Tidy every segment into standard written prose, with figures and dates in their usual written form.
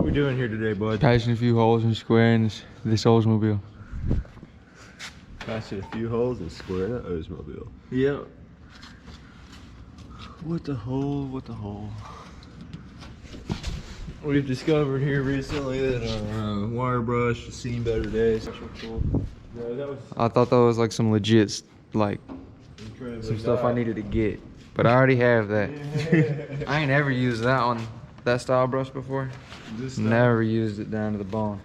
we doing here today, bud? Patching a few holes and squaring this Oldsmobile. Patching a few holes and squaring an Oldsmobile. Yep. What the hole? What the hole? We've discovered here recently that our wire brush has seen better days. That's cool. No, that was I thought that was like some legit, like some stuff I needed to get, but I already have that. I ain't ever used that style brush before. Never used it down to the bone.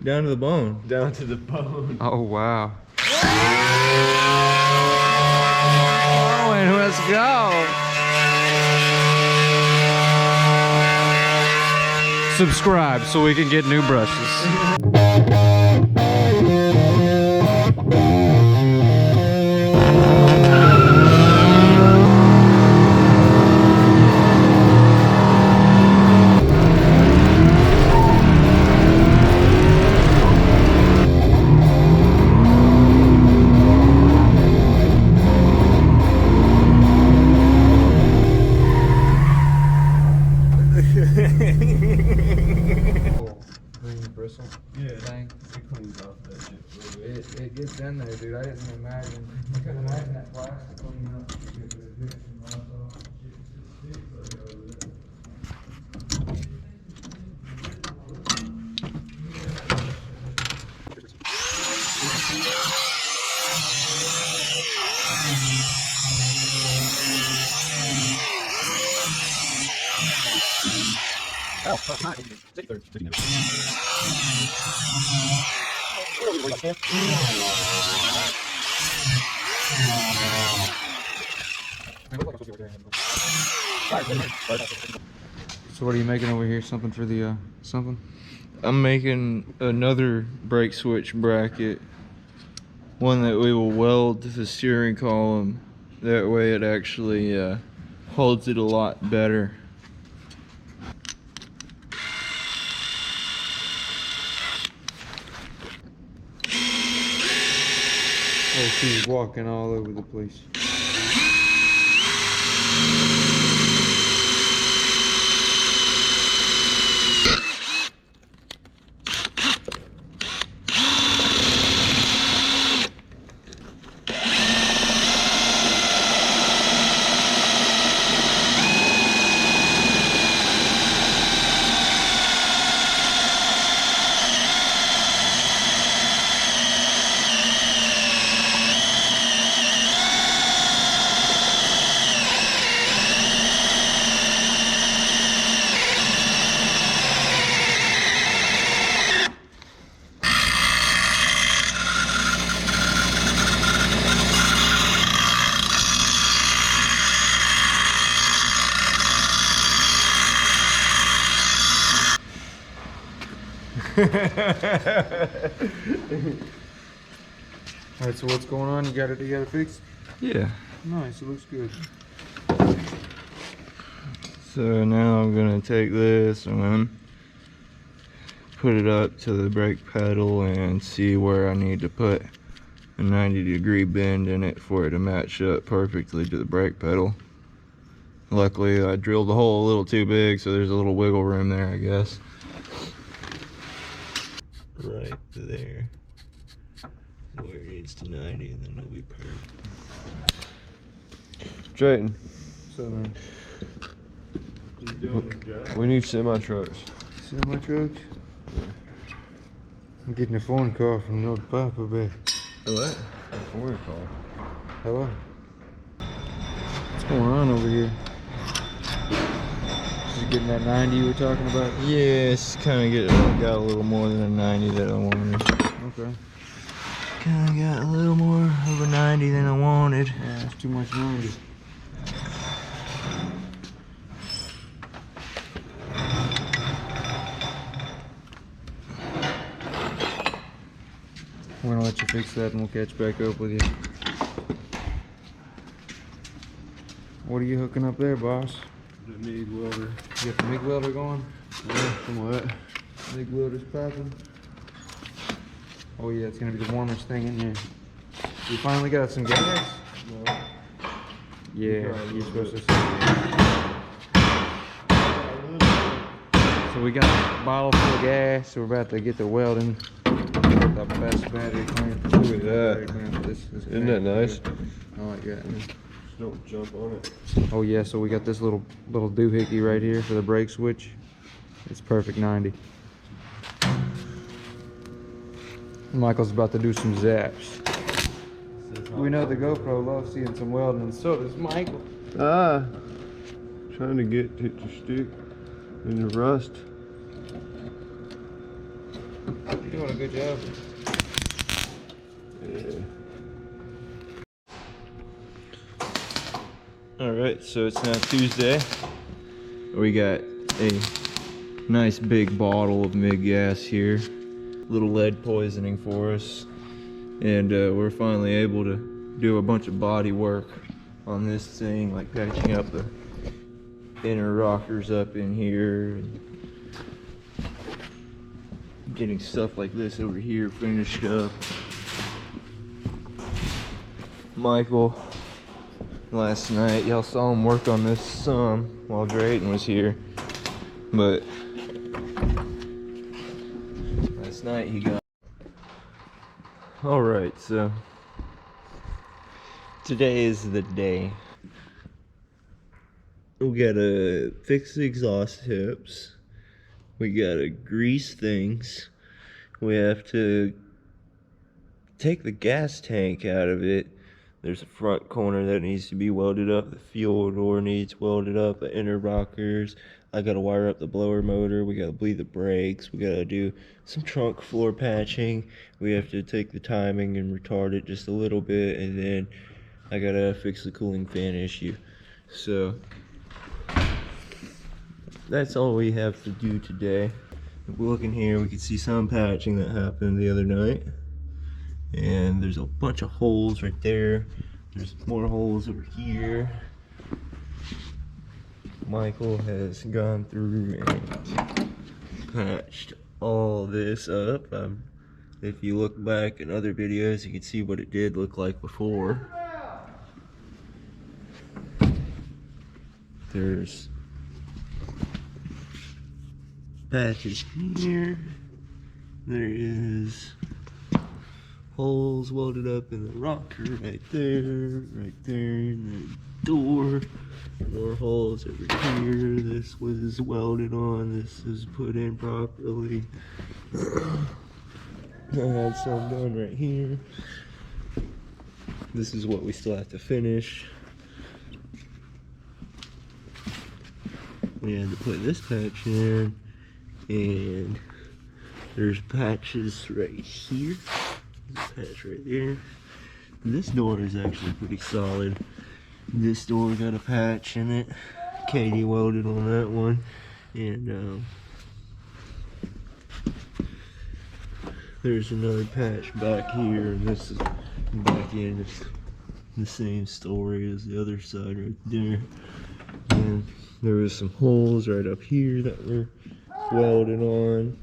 Down to the bone. Down to the bone. Oh wow. Oh, and let's go. Subscribe so we can get new brushes. Yeah, Thing. it cleans off that shit a little bit. It gets in there, dude. I didn't imagine. I couldn't imagine that plastic cleaning up. So what are you making over here? Something for the something? I'm making another brake switch bracket, one that we will weld to the steering column. That way it actually holds it a lot better. Oh, she's walking all over the place. Alright, so what's going on? You got it fixed? Yeah. Nice, it looks good. So now I'm gonna take this and then put it up to the brake pedal and see where I need to put a 90-degree bend in it for it to match up perfectly to the brake pedal. Luckily I drilled the hole a little too big, so there's a little wiggle room there, I guess. Right there, where it needs to 90, and then it'll be perfect. Drayton, So man, we need semi-trucks. semi-trucks? I'm getting a phone call from North Papa Bay. What? A phone call. Hello? What's going on over here? Just getting that 90 you were talking about? Yeah, it's kind of got a little more than a 90 that I wanted. Okay. Kind of got a little more of a 90 than I wanted. Yeah, that's too much 90. We're gonna let you fix that and we'll catch back up with you. What are you hooking up there, boss? The MIG welder. You got the MIG welder going? Yeah, somewhat. MIG welder's popping. Oh yeah, it's gonna be the warmest thing in here. You finally got some gas? No. Yeah, you're supposed to. So we got a bottle full of gas. So we're about to get the welding. The best battery clamp. Look at that. Isn't that nice? I like that. Man. Don't jump on it. Oh yeah, so we got this little doohickey right here for the brake switch. It's perfect 90. Michael's about to do some zaps. We know the GoPro loves seeing some welding, and so does Michael. Trying to get it to stick in the rust. You're doing a good job. Yeah. Alright, so it's now Tuesday. We got a nice big bottle of MIG gas here. Little lead poisoning for us. And we're finally able to do a bunch of body work on this thing, like patching up the inner rockers up in here. And getting stuff like this over here finished up. Michael, last night, y'all saw him work on this some while Drayton was here, but last night he got... Alright, so today is the day. We gotta fix the exhaust tips, we gotta grease things, we have to take the gas tank out of it. There's a front corner that needs to be welded up. The fuel door needs welded up. The inner rockers. I gotta wire up the blower motor. We gotta bleed the brakes. We gotta do some trunk floor patching. We have to take the timing and retard it just a little bit. And then I gotta fix the cooling fan issue. So that's all we have to do today. If we look in here, we can see some patching that happened the other night. And there's a bunch of holes right there. There's more holes over here. Michael has gone through and patched all this up. If you look back in other videos, you can see what it did look like before. There's patches here. There is holes welded up in the rocker right there, in the door. More holes over here. This was welded on. This is put in properly. I had some done right here. This is what we still have to finish. We had to put this patch in, and there's patches right here. Patch right there. This door is actually pretty solid. This door got a patch in it. Katie welded on that one, and there's another patch back here, and this is back in. It's the same story as the other side right there. And there was some holes right up here that were welded on.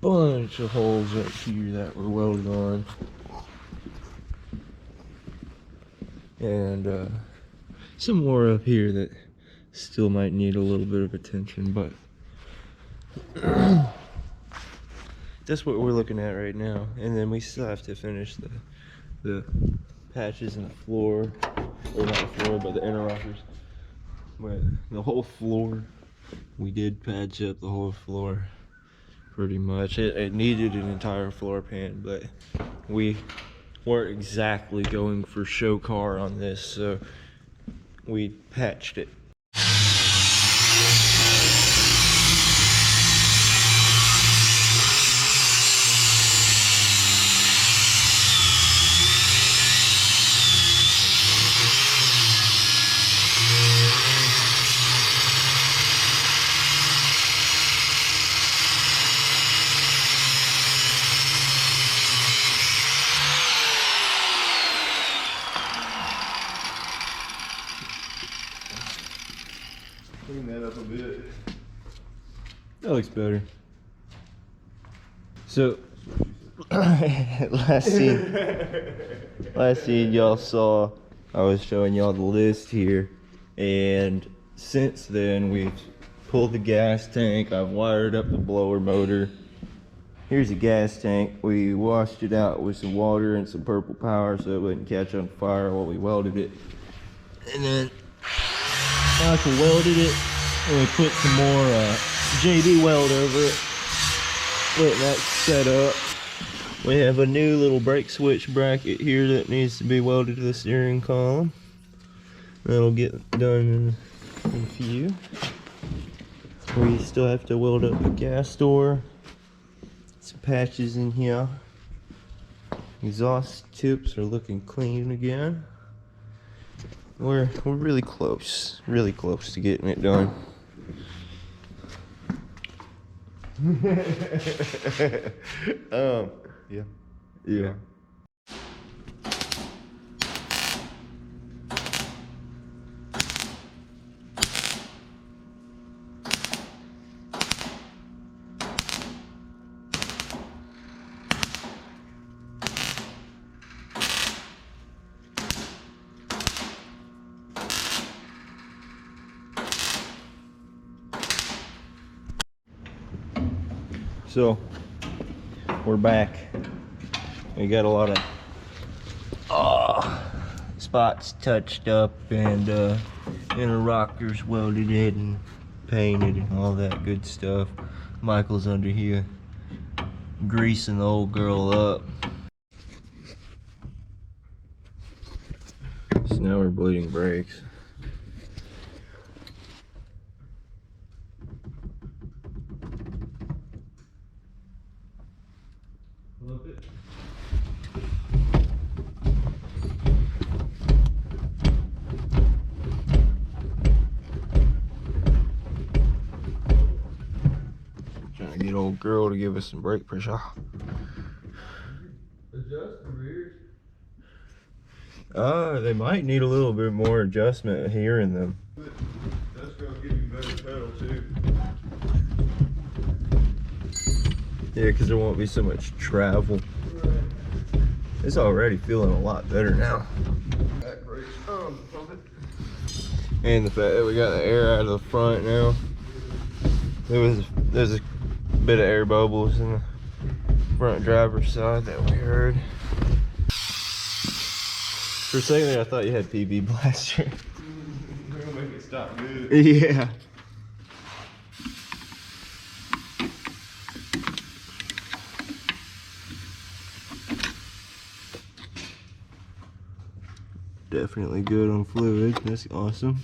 Bunch of holes right here that were welded on, and some more up here that still might need a little bit of attention, but that's what we're looking at right now. And then we still have to finish the patches in the floor, or not the floor, but the inner rockers. But the whole floor, we did patch up the whole floor. Pretty much. It needed an entire floor pan, but we weren't exactly going for show car on this, so we patched it. Clean that up a bit. That looks better. So last scene y'all saw, I was showing y'all the list here, and since then we've pulled the gas tank. I've wired up the blower motor. Here's the gas tank. We washed it out with some water and some purple power so it wouldn't catch on fire while we welded it. And then Michael welded it, and we put some more JB weld over it. Letting that set up. We have a new little brake switch bracket here that needs to be welded to the steering column. That'll get done in a few. We still have to weld up the gas door. Some patches in here. Exhaust tips are looking clean again. We're really close to getting it done. Yeah. So we're back. We got a lot of spots touched up and inner rockers welded in and painted and all that good stuff. Michael's under here greasing the old girl up. So now we're bleeding brakes. Trying to get old girl to give us some brake pressure. Adjust the rears. They might need a little bit more adjustment here in them. That's gonna give you better pedal too. Yeah, because there won't be so much travel. Right. It's already feeling a lot better now. Back brakes. Pump it. And the fact that we got the air out of the front now. There's a bit of air bubbles in the front driver's side that we heard. For a second there, I thought you had PB Blaster. We're gonna make it stop good. Yeah. Definitely good on fluid. That's awesome.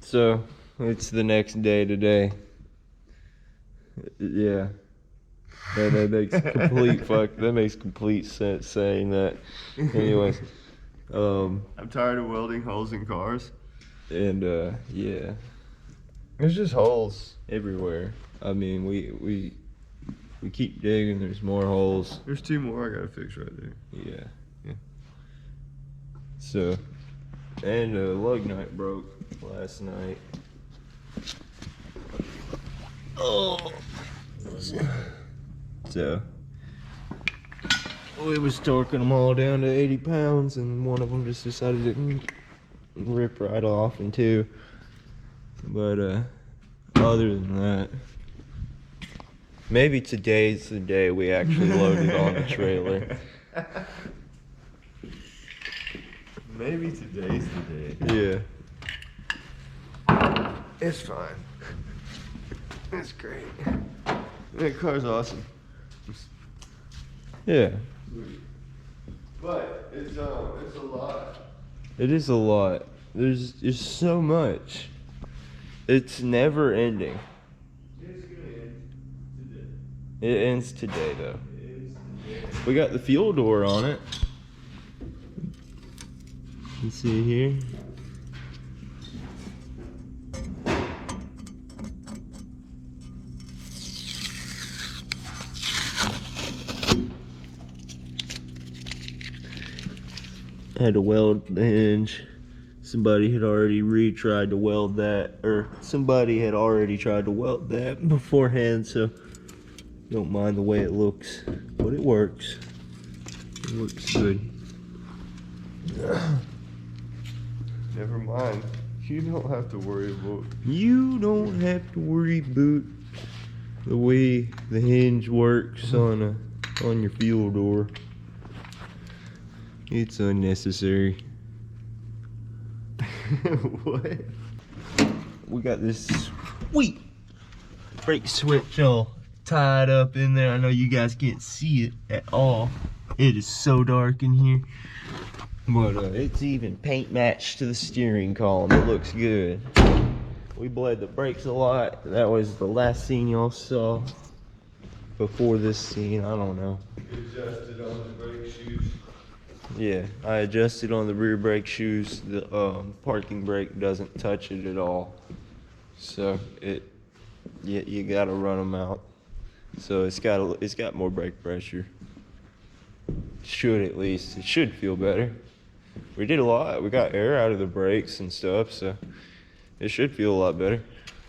So it's the next day today. Yeah. That makes complete that makes complete sense saying that. Anyways, I'm tired of welding holes in cars. and yeah, There's just holes. everywhere. I mean, we keep digging. There's more holes. There's two more I gotta fix right there. Yeah. So, and the lug nut broke last night. So we was torquing them all down to 80 pounds, and one of them just decided to rip right off in two. But other than that, maybe today's the day we actually load it on the trailer. Maybe today's the day. Yeah. It's fine. It's great. That car's awesome. Yeah. But it's a lot. It is a lot. There's just so much. It's never ending. It's gonna end today. It ends today though. We got the fuel door on it. You see here? Had to weld the hinge. Somebody had already tried to weld that, or somebody had already tried to weld that beforehand, so don't mind the way it looks, but it works. It works good. Never mind. You don't have to worry about. You don't have to worry about the way the hinge works on your fuel door. It's unnecessary. What? We got this sweet brake switch all tied up in there. I know you guys can't see it at all. It is so dark in here. But it's even paint matched to the steering column. It looks good. We bled the brakes a lot. That was the last scene y'all saw. Before this scene, I don't know. You adjusted on the brake shoes. Yeah, I adjusted on the rear brake shoes. The parking brake doesn't touch it at all. So you gotta run them out. So it's got more brake pressure. Should at least. It should feel better. We did a lot. We got air out of the brakes and stuff, so it should feel a lot better.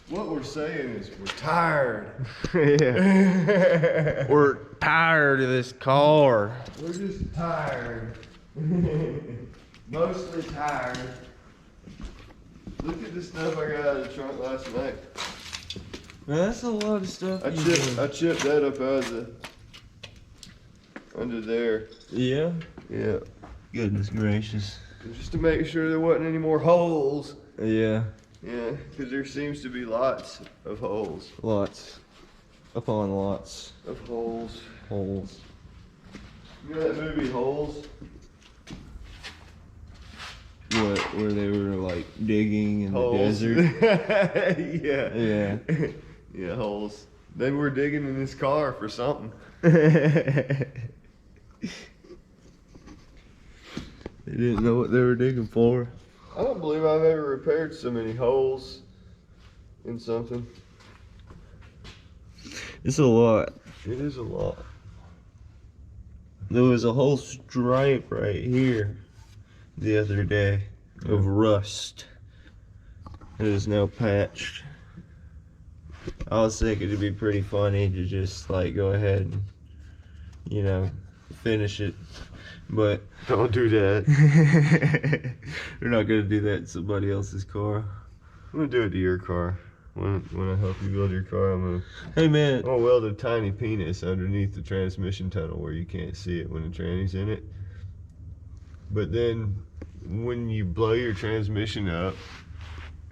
What we're saying is we're tired. Yeah. We're tired of this car. We're just tired. Mostly tired. Look at the stuff I got out of the trunk last night. Man, that's a lot of stuff. I chipped that up out of the under there. Yeah. Yeah. Goodness gracious. Just to make sure there wasn't any more holes. Yeah. Yeah, because there seems to be lots of holes. Lots. Upon lots. Of holes. Holes. You know that movie Holes? What? Where they were like digging in Holes. the desert? Yeah. Yeah. Yeah, holes. They were digging in this car for something. They didn't know what they were digging for. I don't believe I've ever repaired so many holes in something. It's a lot. It is a lot. There was a whole stripe right here the other day of rust. It is now patched. I was thinking it'd be pretty funny to just like go ahead and, you know, finish it. But Don't do that. we're not gonna do that to somebody else's car. I'm gonna do it to your car. When I help you build your car, I'm Hey man, gonna weld a tiny penis underneath the transmission tunnel where you can't see it when the tranny's in it. But then when you blow your transmission up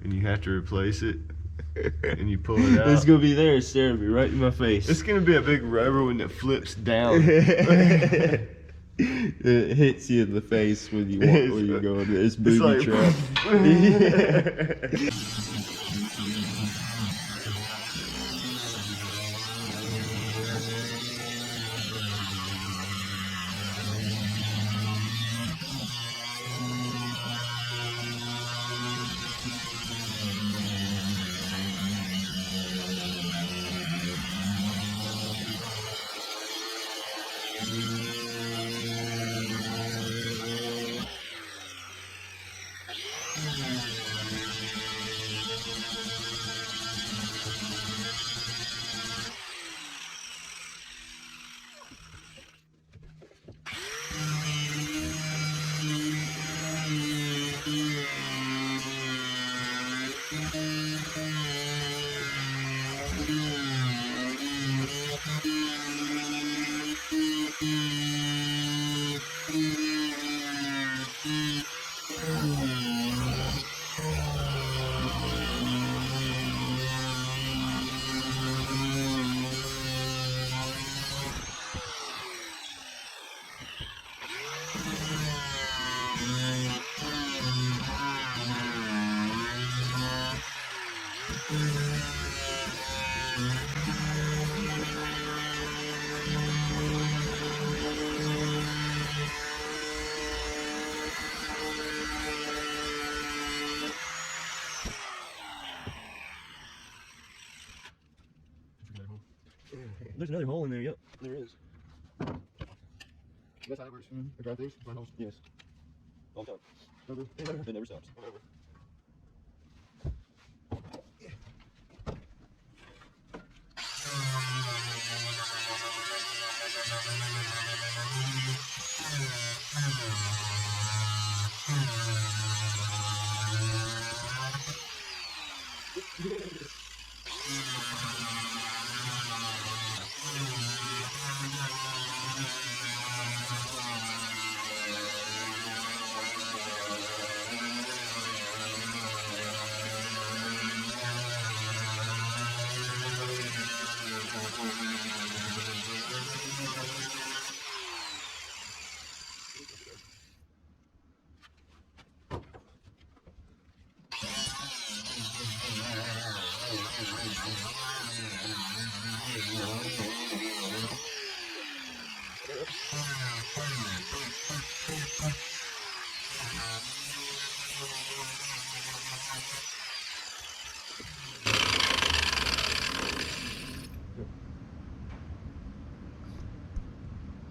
and you have to replace it and you pull it out, it's gonna be there staring at me right in my face. it's gonna be a big rubber one that flips down. It hits you in the face when you walk where you're going. It's booby like- trap. There's another hole in there. Yep, there is. That's how it works. Mm-hmm. Drive through, find holes. Yes. All the time. Never. It never stops. Whatever.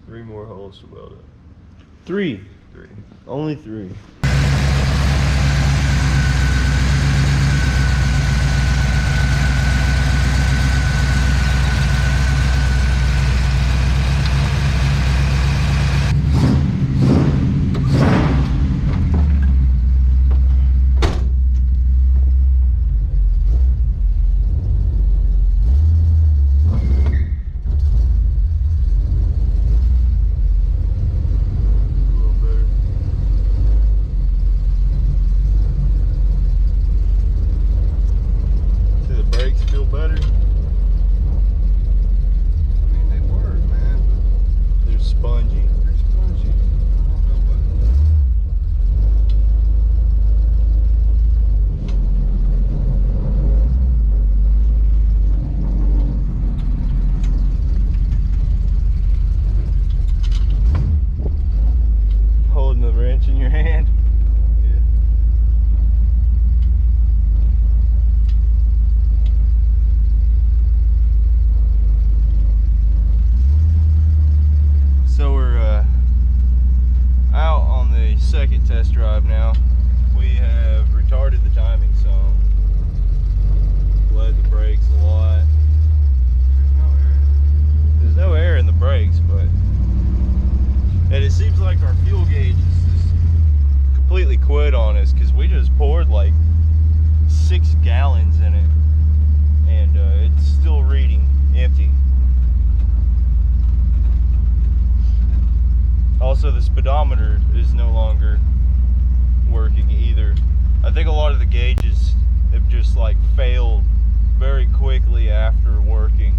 3 more holes to weld up. 3. 3. Only 3. Test drive now. We have retarded the timing some, bled the brakes a lot. There's no air in the brakes, but and it seems like our fuel gauge is just completely quit on us because we just poured like 6 gallons in it and it's still reading empty. Also, the speedometer is no longer working either. I think a lot of the gauges have just like failed very quickly after working.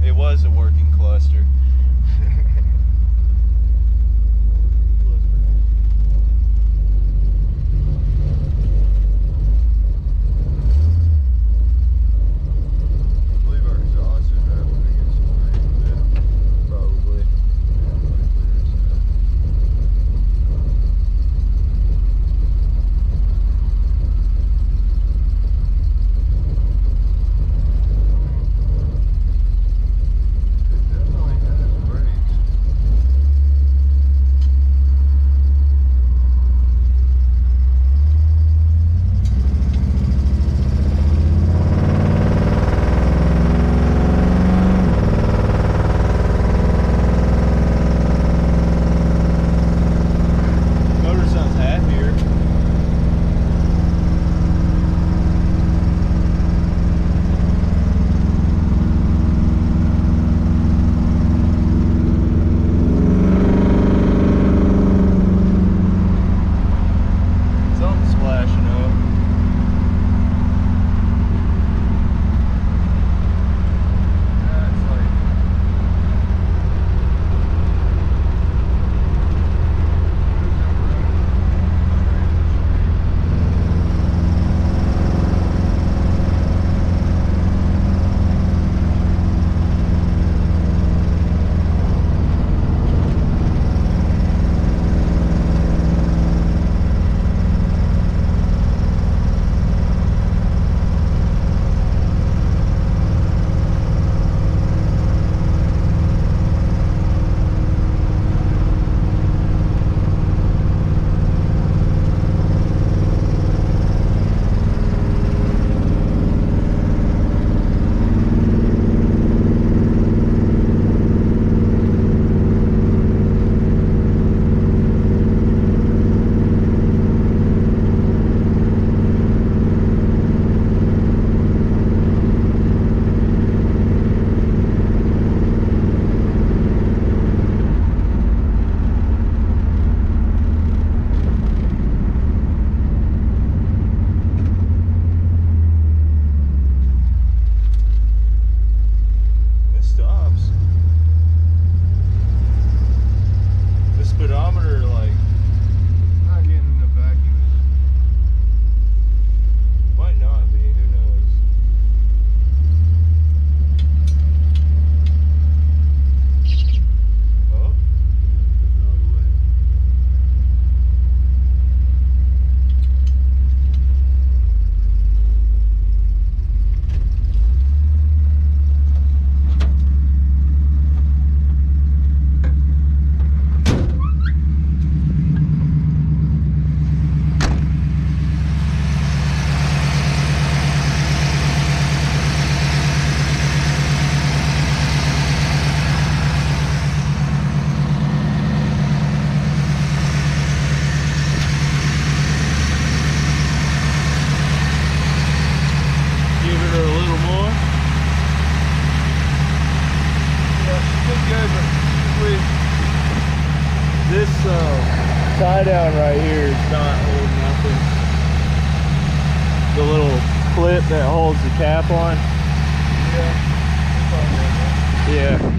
It was a working cluster. not hold nothing. The little clip that holds the cap on. Yeah.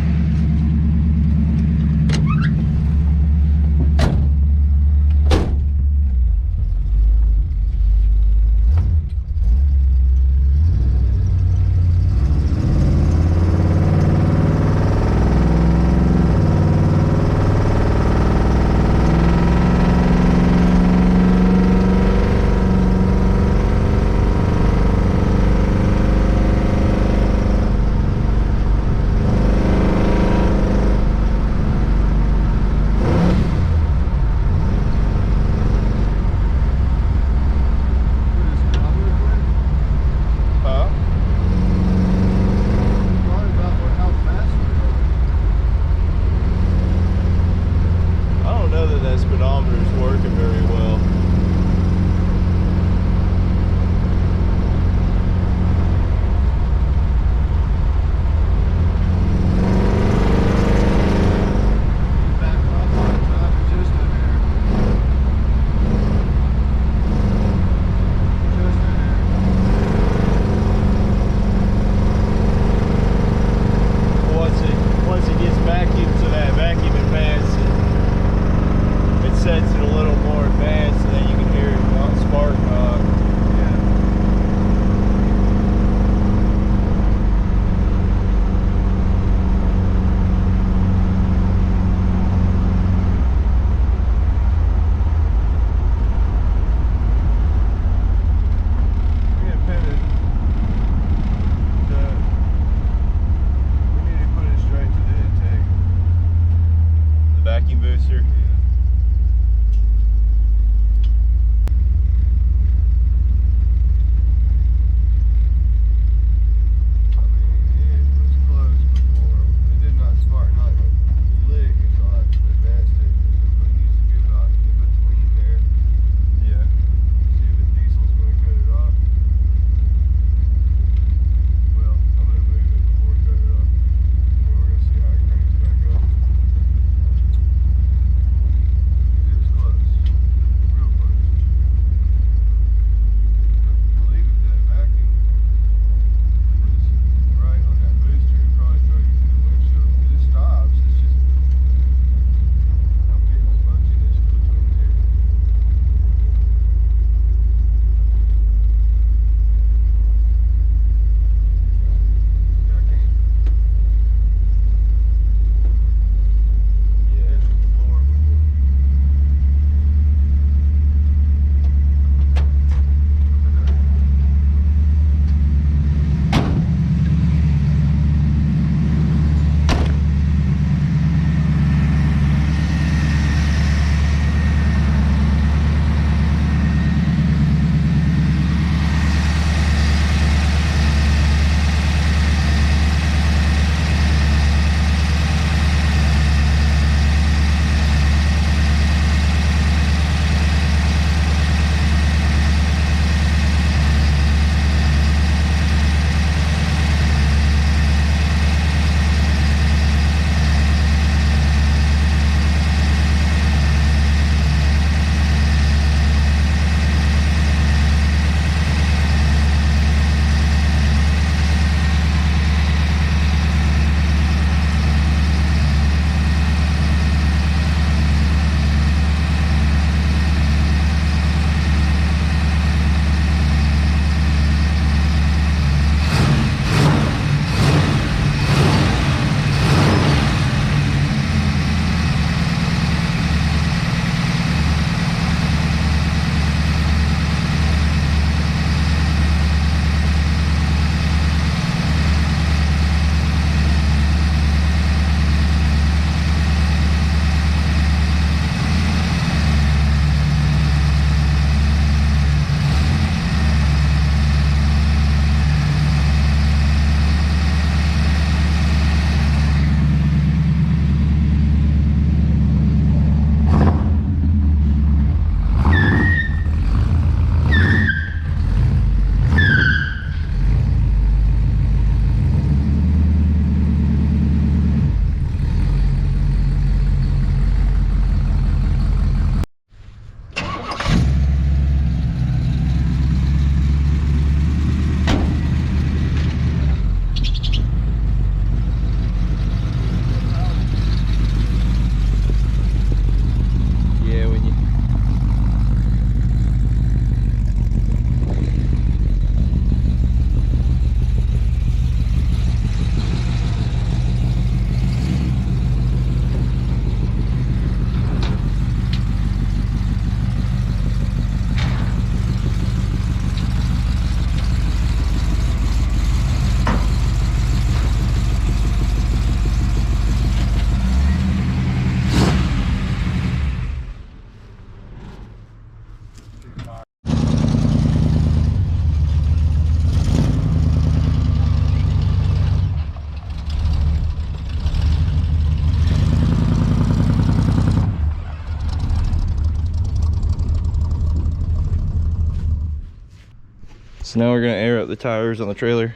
So now we're gonna air up the tires on the trailer,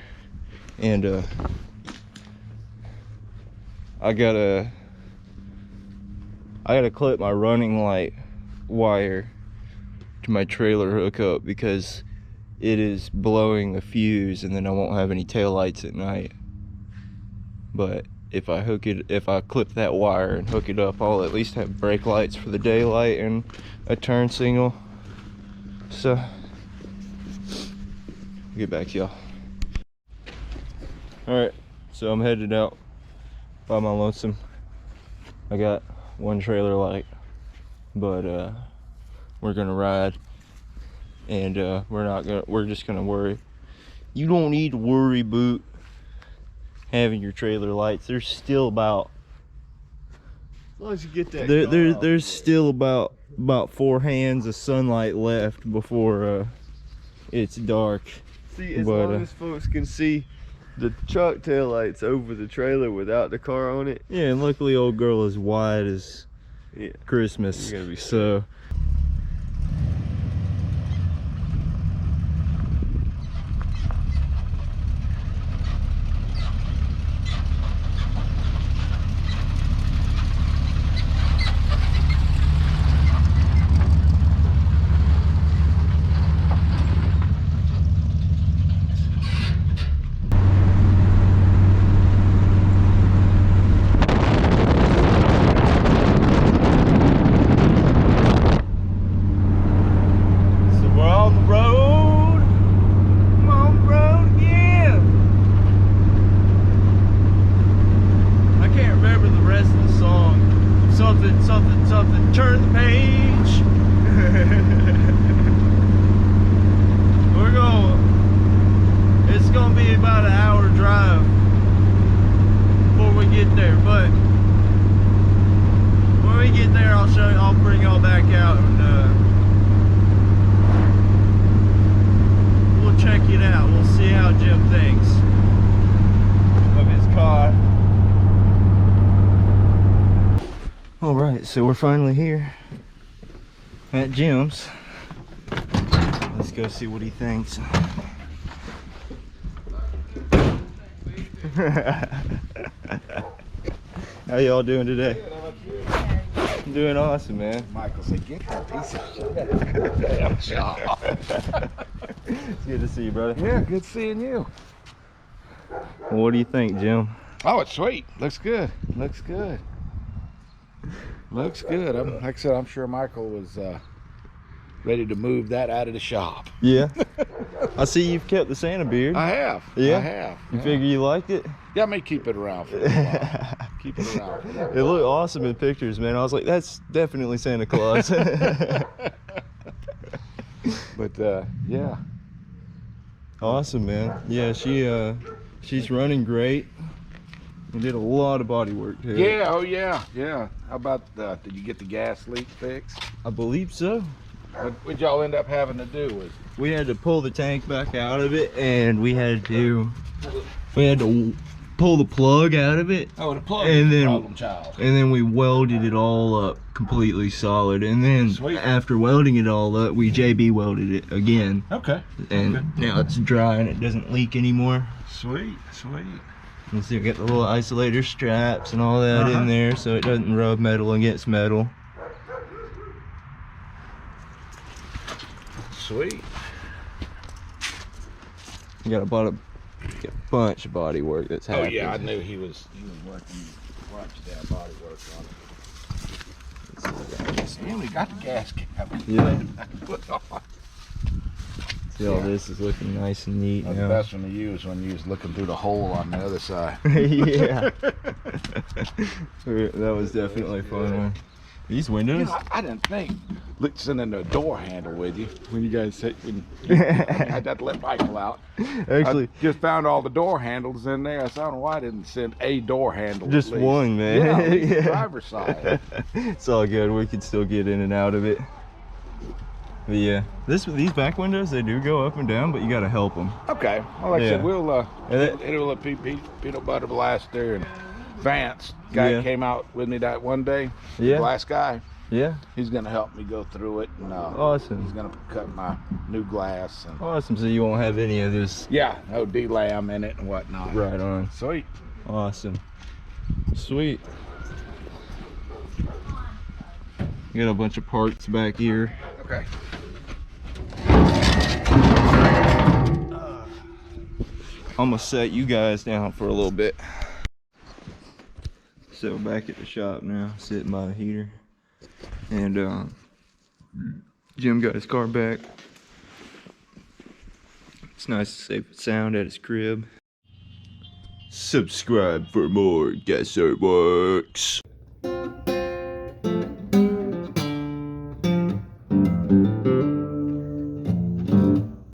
and I gotta clip my running light wire to my trailer hookup because it is blowing the fuse, and then I won't have any tail lights at night. But if I clip that wire and hook it up, I'll at least have brake lights for the daylight and a turn signal. So I'll get back to y'all. Alright, so I'm headed out by my lonesome. I got one trailer light, but we're gonna ride, and we're just gonna worry. You don't need to worry about having your trailer lights. There's still about, As long as you get that. there's still about 4 hands of sunlight left before it's dark. See, as But, long as folks can see the truck tail lights over the trailer without the car on it. Yeah, and luckily old girl is white as Yeah. Christmas. You gotta be So we're on the road. I'm on the road again. I can't remember the rest of the song. Something, something, something. Turn the page. We're going. It's gonna be about an hour drive before we get there, but when we get there, I'll show you. I'll bring y'all back out and we'll check it out. We'll see how Jim thinks of his car. All right, so we're finally here at Jim's. Let's go see what he thinks. How y'all doing today? I'm doing awesome, man. Michael said, get that piece of shit. Damn job. It's good to see you, brother. Yeah, good seeing you. Well, what do you think, Jim? Oh, it's sweet. Looks good. Looks good. Looks good. Like I said, I'm sure Michael was ready to move that out of the shop. Yeah. I see you've kept the Santa beard. I have. Yeah? I have. You yeah. figure you liked it? Yeah, I may keep it around for a while. Keep it around for a while. It looked awesome in pictures, man. I was like, that's definitely Santa Claus. But yeah. Awesome, man. Yeah, she's running great. We did a lot of body work to it. Yeah, oh yeah, yeah. How about, did you get the gas leak fixed? I believe so. What'd y'all end up having to do? We had to pull the tank back out of it, and we had to pull the plug out of it, Oh, the plug And is the then- problem child. and then we welded it all up completely solid. And then Sweet. after welding it all up, we JB welded it again, Okay. and Okay. now it's dry and it doesn't leak anymore. Sweet, sweet. You see, we got the little isolator straps and all that Uh-huh. in there, so it doesn't rub metal against metal. Sweet. You got a bunch of body work that's Oh happened. yeah, I knew he was working bunch of damn body work on it. And we got the gas cap. Yeah. Put on. See, all Yeah. this is looking nice and neat The now. best one to use when you was looking through the hole on the other side. Yeah. That was definitely a fun one. These You windows? know, I didn't think sending the door handle with you when you guys said when you had to let Michael out. Actually, I just found all the door handles in there. I don't know why I didn't send a door handle. just at least. one, man. Yeah, at least the Yeah. driver's side. It's all good. We can still get in and out of it. But yeah, these back windows, they do go up and down, but you got to help them. Okay. Well, like I said, Yeah. we'll And it- it'll peanut butter blaster and Vance guy Yeah. came out with me that one day. Yeah. The last guy. Yeah. He's gonna help me go through it, and Awesome. he's gonna cut my new glass. And Awesome. So you won't have any of this. yeah, no D-lam in it and whatnot. Right on. Sweet. Awesome. Sweet. Got a bunch of parts back here. Okay. I'm gonna set you guys down for a little bit. So we're back at the shop now, sitting by the heater. And Jim got his car back. It's nice to safe sound at his crib. Subscribe for more Gasser Works.